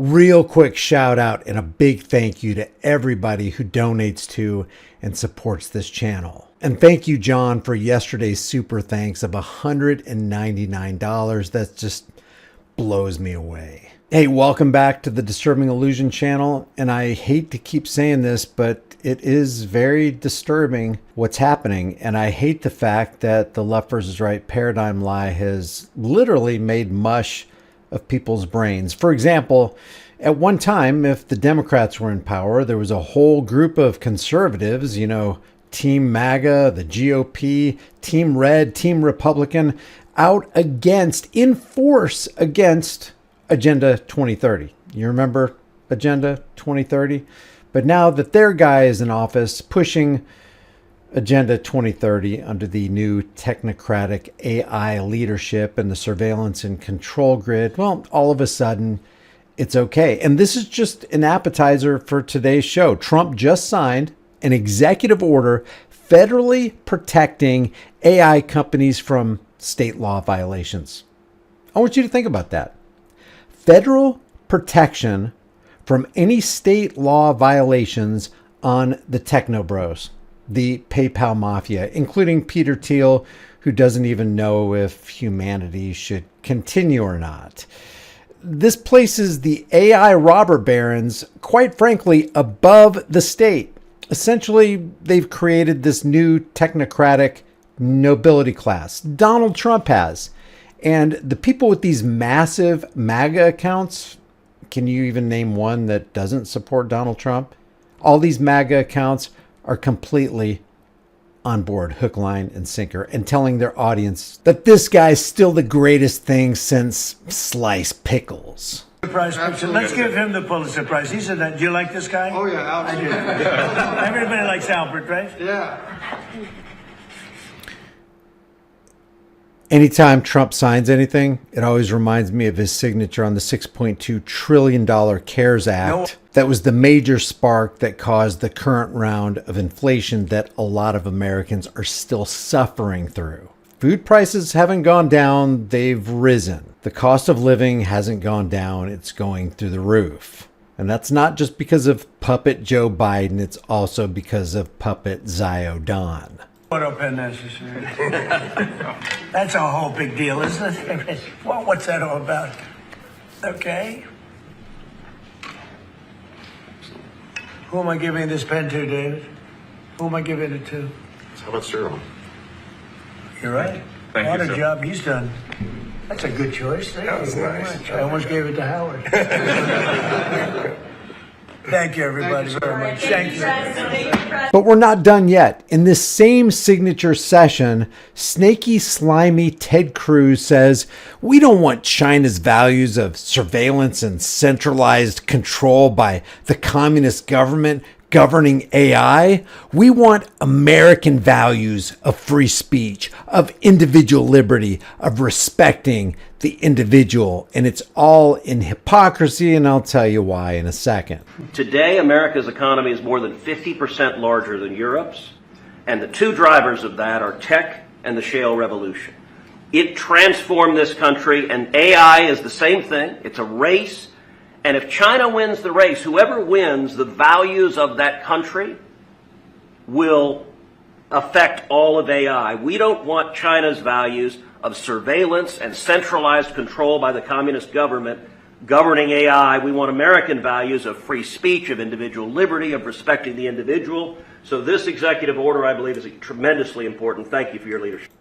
Real quick shout out and a big thank you to everybody who donates to and supports this channel. And thank you, John, for yesterday's super thanks of $199. That just blows me away. Hey, welcome back to the Disturbing Illusion channel. And I hate to keep saying this, but it is very disturbing what's happening. And I hate the fact that the left versus right paradigm lie has literally made mush of people's brains. For example, at one time, if the Democrats were in power, there was a whole group of conservatives, Team MAGA, the GOP, Team Red, Team Republican, out in force against Agenda 2030. You remember Agenda 2030? But now that their guy is in office pushing Agenda 2030 under the new Technocratic AI leadership and the surveillance and control grid, well, all of a sudden, it's okay. And this is just an appetizer for today's show. Trump just signed an executive order federally protecting AI companies from state law violations. I want you to think about that. Federal protection from any state law violations on the techno bros, the PayPal mafia, including Peter Thiel, who doesn't even know if humanity should continue or not. This places the AI robber barons, quite frankly, above the state. Essentially, they've created this new technocratic nobility class. Donald Trump has. And the people with these massive MAGA accounts, can you even name one that doesn't support Donald Trump? All these MAGA accounts are completely on board, hook, line, and sinker, and telling their audience that this guy's still the greatest thing since sliced pickles. Prize picture. Let's give him the Pulitzer Prize. He said that. Do you like this guy? Oh, yeah, absolutely. I do. Everybody likes Albert, right? Yeah. Anytime Trump signs anything, it always reminds me of his signature on the $6.2 trillion CARES Act. That was the major spark that caused the current round of inflation that a lot of Americans are still suffering through. Food prices haven't gone down, they've risen. The cost of living hasn't gone down, it's going through the roof. And that's not just because of puppet Joe Biden, it's also because of puppet Zio-Don. What up, unnecessary? That's a whole big deal, isn't it? Well, what's that all about? Okay. Who am I giving this pen to, David? Who am I giving it to? How about Cyril? You're right. Thank you, what a sir. job he's done. That's a good choice. Thank That you was very nice. much. I almost gave it to Howard. Thank you, everybody, very much. Thank you. But we're not done yet. In this same signature session, snaky, slimy Ted Cruz says, we don't want China's values of surveillance and centralized control by the communist government governing AI. We want American values of free speech, of individual liberty, of respecting the individual. And it's all in hypocrisy, and I'll tell you why in a second. Today, America's economy is more than 50% larger than Europe's, and the two drivers of that are tech and the shale revolution. It transformed this country, and AI is the same thing. It's a race. And if China wins the race, whoever wins, the values of that country will affect all of AI. We don't want China's values of surveillance and centralized control by the communist government governing AI. We want American values of free speech, of individual liberty, of respecting the individual. So this executive order, I believe, is tremendously important. Thank you for your leadership.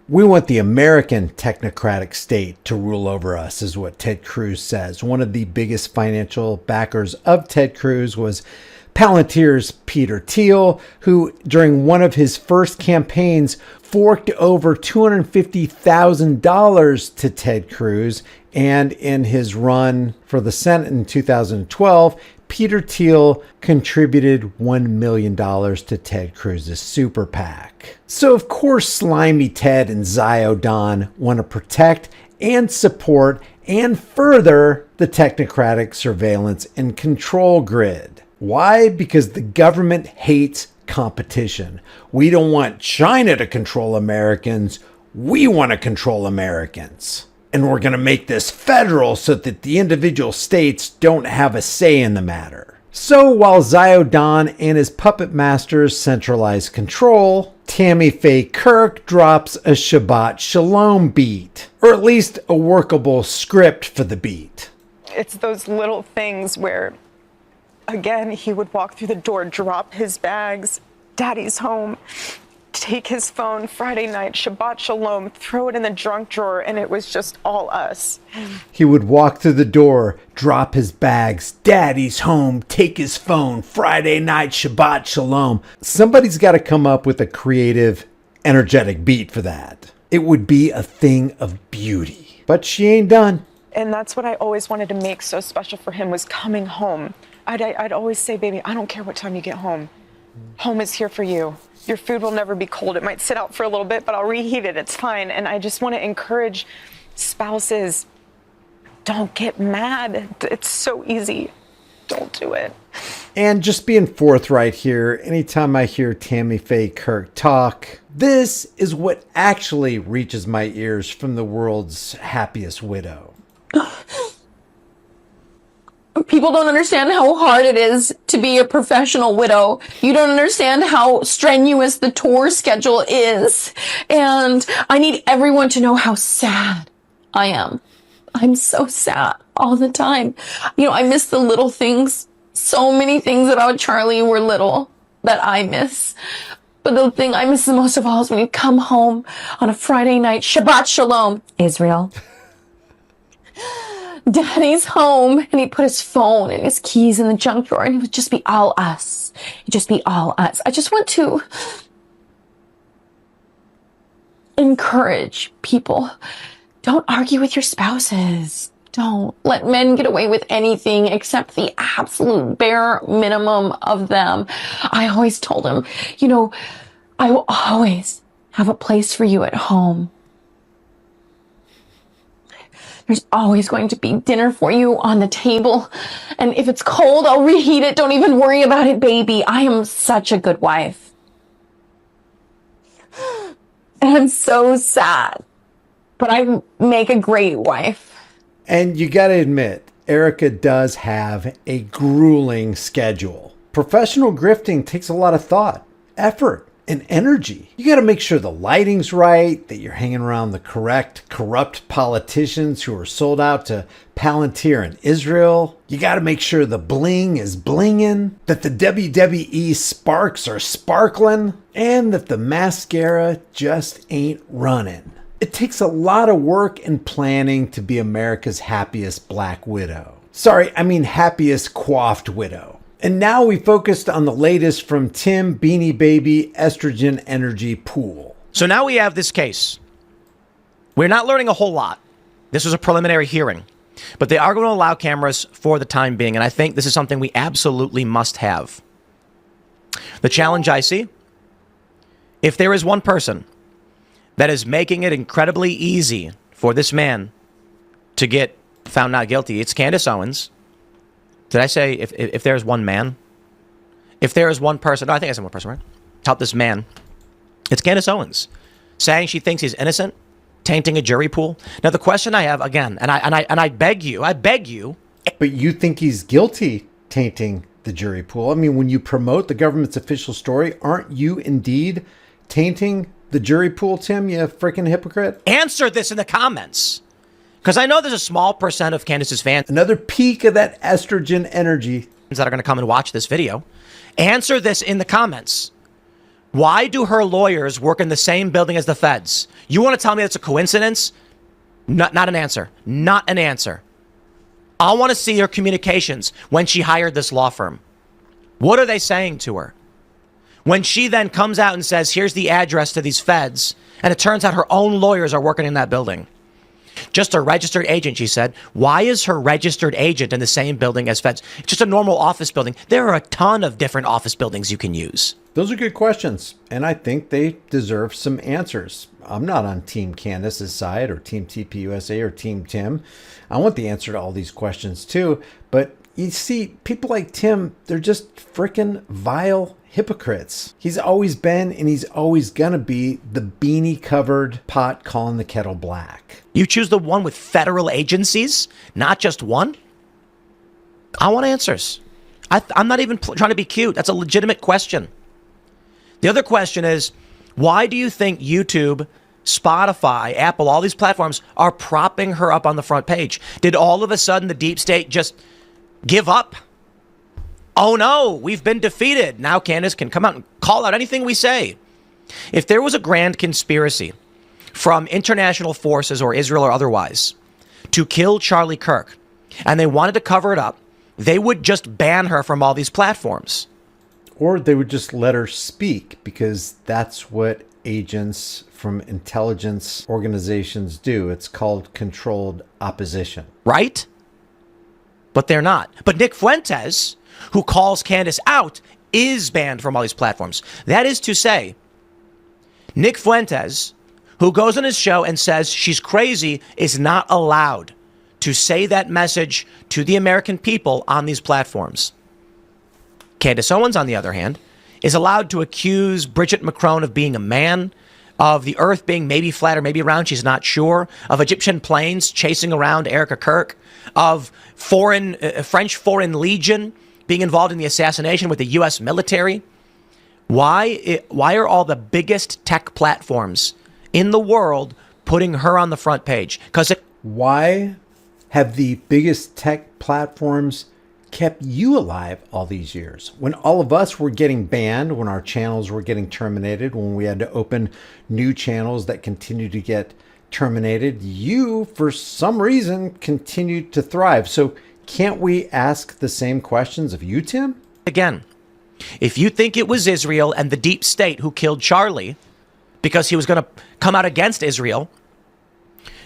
We want the American technocratic state to rule over us, is what Ted Cruz says. One of the biggest financial backers of Ted Cruz was Palantir's Peter Thiel, who during one of his first campaigns forked over $250,000 to Ted Cruz. And in his run for the Senate in 2012, Peter Thiel contributed $1 million to Ted Cruz's super PAC. So of course, slimy Ted and Zio-Don want to protect and support and further the technocratic surveillance and control grid. Why? Because the government hates competition. We don't want China to control Americans. We want to control Americans. and we're going to make this federal so that the individual states don't have a say in the matter. So while Zio-Don and his puppet masters centralize control, Tammy Faye Kirk drops a Shabbat Shalom beat, or at least a workable script for the beat. It's those little things where, again, he would walk through the door, drop his bags, daddy's home, take his phone, Friday night, Shabbat Shalom, throw it in the junk drawer, and it was just all us. He would walk through the door, drop his bags, daddy's home, take his phone, Friday night, Shabbat Shalom. Somebody's got to come up with a creative, energetic beat for that. It would be a thing of beauty. But she ain't done. And that's what I always wanted to make so special for him, was coming home. I'd always say, baby, I don't care what time you get home. Home is here for you. Your food will never be cold. It might sit out for a little bit, but I'll reheat it. It's fine. And I just want to encourage spouses, don't get mad. It's so easy. Don't do it. And just being forthright here, anytime I hear Tammy Faye Kirk talk, this is what actually reaches my ears from the world's happiest widow. People don't understand how hard it is to be a professional widow. You don't understand how strenuous the tour schedule is. And I need everyone to know how sad I am. I'm so sad all the time. I miss the little things. So many things about Charlie were little that I miss. But the thing I miss the most of all is when you come home on a Friday night, Shabbat Shalom, Israel. Daddy's home, and he'd put his phone and his keys in the junk drawer, and it would just be all us. It'd just be all us. I just want to encourage people. Don't argue with your spouses. Don't let men get away with anything except the absolute bare minimum of them. I always told him, I will always have a place for you at home. There's always going to be dinner for you on the table. And if it's cold, I'll reheat it. Don't even worry about it, baby. I am such a good wife. And I'm so sad. But I make a great wife. And you got to admit, Erika does have a grueling schedule. Professional grifting takes a lot of thought, effort, and energy. You got to make sure the lighting's right, that you're hanging around the correct, corrupt politicians who are sold out to Palantir and Israel. You got to make sure the bling is blinging, that the WWE sparks are sparkling, and that the mascara just ain't running. It takes a lot of work and planning to be America's happiest black widow. Sorry, I mean happiest coiffed widow. And now we focused on the latest from Tim Beanie Baby Estrogen Energy Pool. So now we have this case. We're not learning a whole lot. This was a preliminary hearing, but they are going to allow cameras for the time being. And I think this is something we absolutely must have. The challenge I see, if there is one person that is making it incredibly easy for this man to get found not guilty, it's Candace Owens. Did I say if there's one man? If there is one person, no, I think I said one person, right? Help this man. It's Candace Owens saying she thinks he's innocent, tainting a jury pool. Now the question I have again, and I beg you. But you think he's guilty tainting the jury pool? I mean, when you promote the government's official story, aren't you indeed tainting the jury pool, Tim? You freaking hypocrite. Answer this in the comments. Because I know there's a small percent of Candace's fans. Another peak of that estrogen energy. That are going to come and watch this video. Answer this in the comments. Why do her lawyers work in the same building as the feds? You want to tell me that's a coincidence? Not an answer. Not an answer. I want to see her communications when she hired this law firm. What are they saying to her? When she then comes out and says, here's the address to these feds, and it turns out her own lawyers are working in that building. Just a registered agent, she said. Why is her registered agent in the same building as feds? It's just a normal office building. There are a ton of different office buildings you can use. Those are good questions, and I think they deserve some answers. I'm not on Team Candace's side or Team TPUSA or Team Tim. I want the answer to all these questions too, but you see, people like Tim, they're just freaking vile hypocrites. He's always been and he's always gonna be the beanie covered pot calling the kettle black. You choose the one with federal agencies, not just one? I want answers. I'm not even trying to be cute. That's a legitimate question. The other question is, why do you think YouTube, Spotify, Apple, all these platforms are propping her up on the front page? Did all of a sudden the deep state just give up? Oh no, we've been defeated. Now Candace can come out and call out anything we say. If there was a grand conspiracy from international forces or Israel or otherwise to kill Charlie Kirk, and they wanted to cover it up, they would just ban her from all these platforms. Or they would just let her speak, because that's what agents from intelligence organizations do. It's called controlled opposition. Right? But they're not. But Nick Fuentes, who calls Candace out, is banned from all these platforms. That is to say, Nick Fuentes, who goes on his show and says she's crazy, is not allowed to say that message to the American people on these platforms. Candace Owens, on the other hand, is allowed to accuse Bridget Macron of being a man, of the earth being maybe flat or maybe round, she's not sure, of Egyptian planes chasing around Erika Kirk, of French Foreign Legion being involved in the assassination with the U.S. military. Why are all the biggest tech platforms in the world putting her on the front page? Why have the biggest tech platforms kept you alive all these years? When all of us were getting banned, when our channels were getting terminated, when we had to open new channels that continued to get terminated, you, for some reason, continued to thrive. So can't we ask the same questions of you, Tim? Again, if you think it was Israel and the deep state who killed Charlie because he was going to come out against Israel,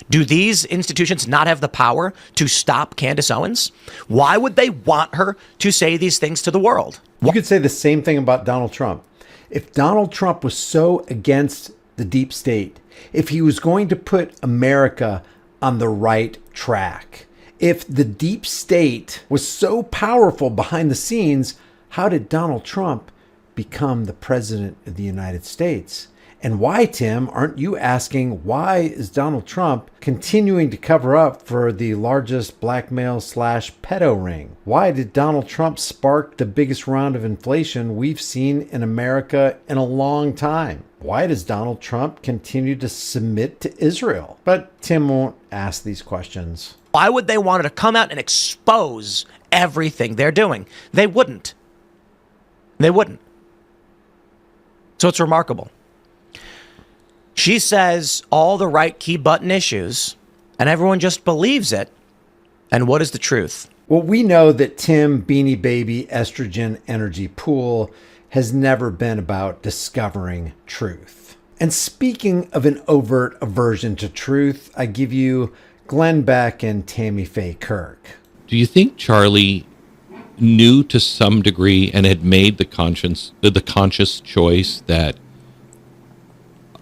do these institutions not have the power to stop Candace Owens? Why would they want her to say these things to the world? You could say the same thing about Donald Trump. If Donald Trump was so against the deep state, if he was going to put America on the right track, if the deep state was so powerful behind the scenes, how did Donald Trump become the president of the United States? And why, Tim, aren't you asking, why is Donald Trump continuing to cover up for the largest blackmail/pedo ring? Why did Donald Trump spark the biggest round of inflation we've seen in America in a long time? Why does Donald Trump continue to submit to Israel? But Tim won't ask these questions. Why would they want her to come out and expose everything they're doing? They wouldn't. They wouldn't. So it's remarkable. She says all the right key button issues, and everyone just believes it. And what is the truth? Well, we know that Tim Beanie Baby Estrogen Energy Pool has never been about discovering truth. And speaking of an overt aversion to truth, I give you Glenn Beck and Tammy Faye Kirk. Do you think Charlie knew to some degree and had made the conscious choice that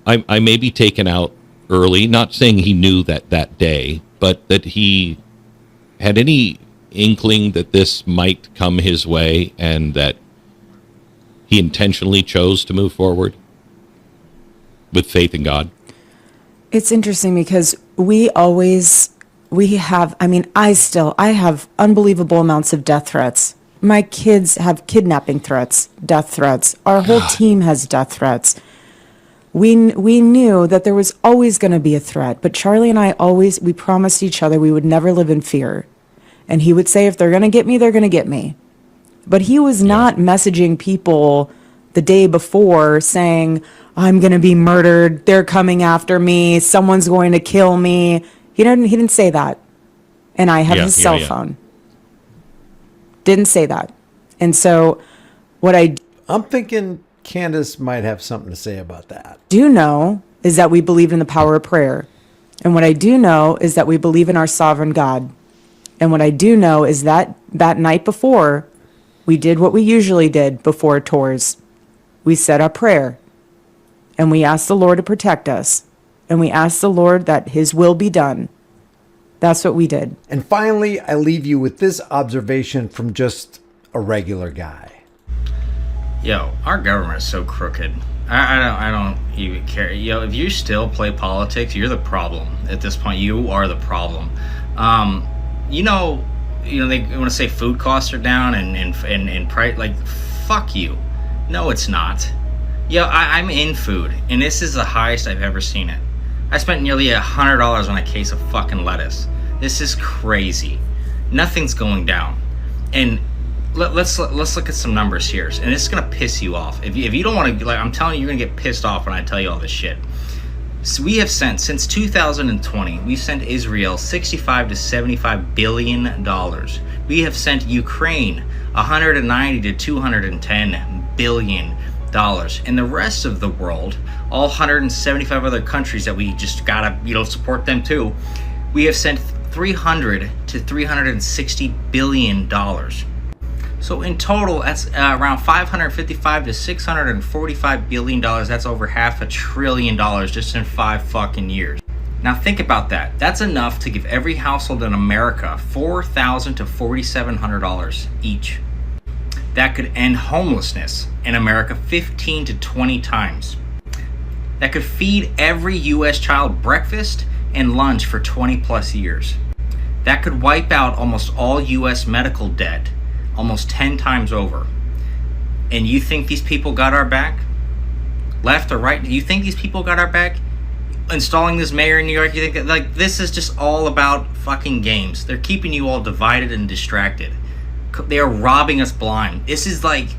I may be taken out early, not saying he knew that day, but that he had any inkling that this might come his way and that he intentionally chose to move forward with faith in God? It's interesting because I have unbelievable amounts of death threats. My kids have kidnapping threats, death threats. Our whole team has death threats. We knew that there was always going to be a threat, but Charlie and I we promised each other we would never live in fear. And he would say, if they're going to get me, they're going to get me. But he was not messaging people the day before saying, I'm going to be murdered, they're coming after me, someone's going to kill me. He didn't say that. And I have his cell phone. Didn't say that. And so I'm thinking Candace might have something to say about that. do know is that we believe in the power of prayer. And what I do know is that we believe in our sovereign God. And what I do know is that night before, we did what we usually did before tours. We said our prayer. And we asked the Lord to protect us. And we asked the Lord that his will be done. That's what we did. And finally, I leave you with this observation from just a regular guy. Yo, our government is so crooked. I don't even care. Yo, if you still play politics, you're the problem. At this point, you are the problem. You know, they want to say food costs are down and price. Like, fuck you. No, it's not. Yo, I'm in food, and this is the highest I've ever seen it. I spent nearly $100 on a case of fucking lettuce. This is crazy. Nothing's going down. And let's look at some numbers here, and it's gonna piss you off. If you don't want to, like, I'm telling you, you're gonna get pissed off when I tell you all this shit. So we have sent, since 2020, we've sent Israel $65 to $75 billion. We have sent Ukraine $190 to $210 billion. And the rest of the world, all 175 other countries that we just gotta, support them too, we have sent $300 to $360 billion. So in total, that's around $555 to $645 billion. That's over $500 billion just in 5 fucking years. Now think about that. That's enough to give every household in America $4,000 to $4,700 each. That could end homelessness in America 15 to 20 times. That could feed every U.S. child breakfast and lunch for 20 plus years. That could wipe out almost all U.S. medical debt almost 10 times over. And you think these people got our back? Left or right? Do you think these people got our back? Installing this mayor in New York, you think that, like, this is just all about fucking games. They're keeping you all divided and distracted. They are robbing us blind. This is like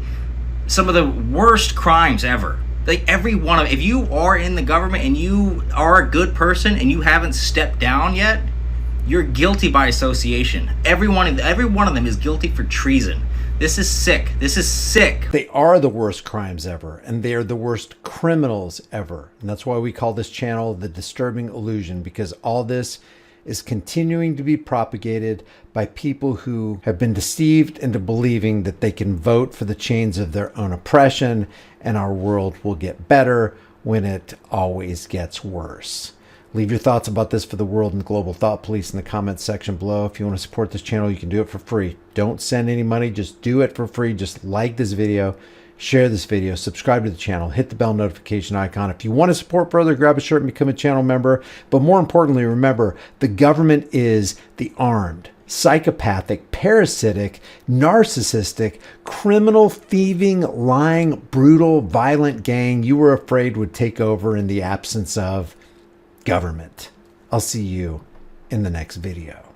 some of the worst crimes ever. Like, every one of, if you are in the government and you are a good person and you haven't stepped down yet, you're guilty by association. Every one of them is guilty for treason. This is sick. This is sick. They are the worst crimes ever, and they are the worst criminals ever. And that's why we call this channel The Disturbing Illusion, because all this is continuing to be propagated by people who have been deceived into believing that they can vote for the chains of their own oppression and our world will get better when it always gets worse. Leave your thoughts about this for the world and the global thought police in the comments section below. If you want to support this channel, you can do it for free. Don't send any money, just do it for free. Just like this video, share this video, subscribe to the channel, hit the bell notification icon. If you want to support further, grab a shirt and become a channel member. But more importantly, remember, the government is the armed, psychopathic, parasitic, narcissistic, criminal, thieving, lying, brutal, violent gang you were afraid would take over in the absence of government. I'll see you in the next video.